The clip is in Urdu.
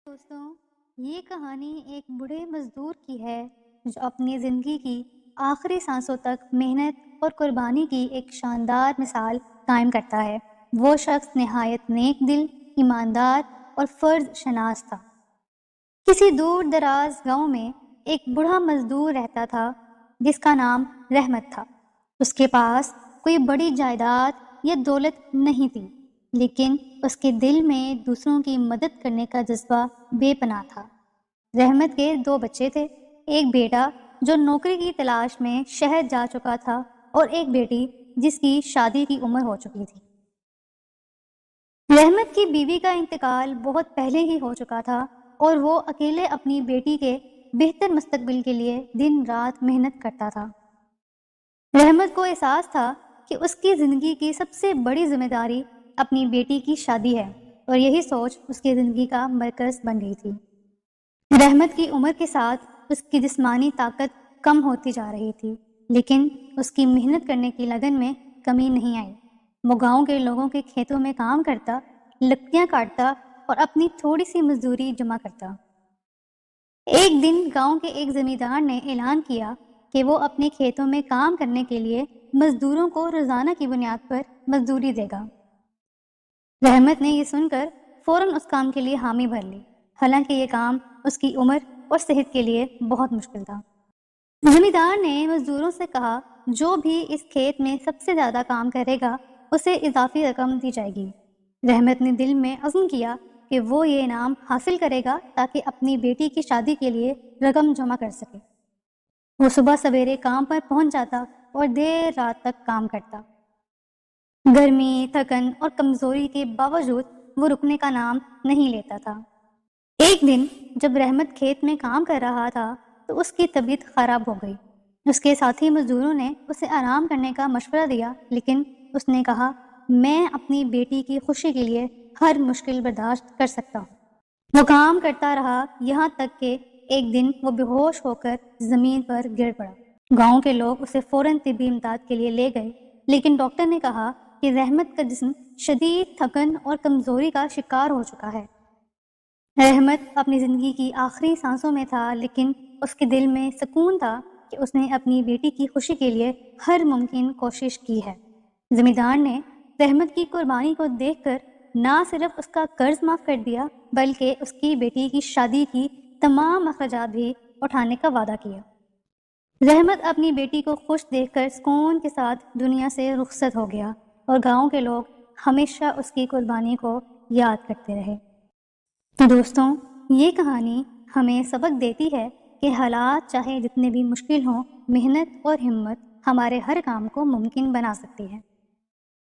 دوستوں، یہ کہانی ایک بوڑھے مزدور کی ہے جو اپنی زندگی کی آخری سانسوں تک محنت اور قربانی کی ایک شاندار مثال قائم کرتا ہے۔ وہ شخص نہایت نیک دل، ایماندار اور فرض شناس تھا۔ کسی دور دراز گاؤں میں ایک بوڑھا مزدور رہتا تھا جس کا نام رحمت تھا۔ اس کے پاس کوئی بڑی جائیداد یا دولت نہیں تھی، لیکن اس کے دل میں دوسروں کی مدد کرنے کا جذبہ بے پناہ تھا۔ رحمت کے 2 بچے تھے، ایک بیٹا جو نوکری کی تلاش میں شہر جا چکا تھا اور ایک بیٹی جس کی شادی کی عمر ہو چکی تھی۔ رحمت کی بیوی کا انتقال بہت پہلے ہی ہو چکا تھا اور وہ اکیلے اپنی بیٹی کے بہتر مستقبل کے لیے دن رات محنت کرتا تھا۔ رحمت کو احساس تھا کہ اس کی زندگی کی سب سے بڑی ذمہ داری اپنی بیٹی کی شادی ہے، اور یہی سوچ اس کی زندگی کا مرکز بن گئی تھی۔ رحمت کی عمر کے ساتھ اس کی جسمانی طاقت کم ہوتی جا رہی تھی، لیکن اس کی محنت کرنے کی لگن میں کمی نہیں آئی۔ وہ گاؤں کے لوگوں کے کھیتوں میں کام کرتا، لکڑیاں کاٹتا اور اپنی تھوڑی سی مزدوری جمع کرتا۔ ایک دن گاؤں کے ایک زمیندار نے اعلان کیا کہ وہ اپنے کھیتوں میں کام کرنے کے لیے مزدوروں کو روزانہ کی بنیاد پر مزدوری دے گا۔ رحمت نے یہ سن کر فوراً اس کام کے لیے حامی بھر لی، حالانکہ یہ کام اس کی عمر اور صحت کے لیے بہت مشکل تھا۔ زمیندار نے مزدوروں سے کہا، جو بھی اس کھیت میں سب سے زیادہ کام کرے گا اسے اضافی رقم دی جائے گی۔ رحمت نے دل میں عزم کیا کہ وہ یہ انعام حاصل کرے گا تاکہ اپنی بیٹی کی شادی کے لیے رقم جمع کر سکے۔ وہ صبح سویرے کام پر پہنچ جاتا اور دیر رات تک کام کرتا۔ گرمی، تھکن اور کمزوری کے باوجود وہ رکنے کا نام نہیں لیتا تھا۔ ایک دن جب رحمت کھیت میں کام کر رہا تھا تو اس کی طبیعت خراب ہو گئی۔ اس کے ساتھی مزدوروں نے اسے آرام کرنے کا مشورہ دیا، لیکن اس نے کہا، میں اپنی بیٹی کی خوشی کے لیے ہر مشکل برداشت کر سکتا ہوں۔ وہ کام کرتا رہا یہاں تک کہ ایک دن وہ بے ہوش ہو کر زمین پر گر پڑا۔ گاؤں کے لوگ اسے فوراً طبی امداد کے لیے لے گئے، لیکن ڈاکٹر نے کہا کہ رحمت کا جسم شدید تھکن اور کمزوری کا شکار ہو چکا ہے۔ رحمت اپنی زندگی کی آخری سانسوں میں تھا، لیکن اس کے دل میں سکون تھا کہ اس نے اپنی بیٹی کی خوشی کے لیے ہر ممکن کوشش کی ہے۔ زمیندار نے رحمت کی قربانی کو دیکھ کر نہ صرف اس کا قرض معاف کر دیا، بلکہ اس کی بیٹی کی شادی کی تمام اخراجات بھی اٹھانے کا وعدہ کیا۔ رحمت اپنی بیٹی کو خوش دیکھ کر سکون کے ساتھ دنیا سے رخصت ہو گیا، اور گاؤں کے لوگ ہمیشہ اس کی قربانی کو یاد کرتے رہے۔ تو دوستوں، یہ کہانی ہمیں سبق دیتی ہے کہ حالات چاہے جتنے بھی مشکل ہوں، محنت اور ہمت ہمارے ہر کام کو ممکن بنا سکتی ہے۔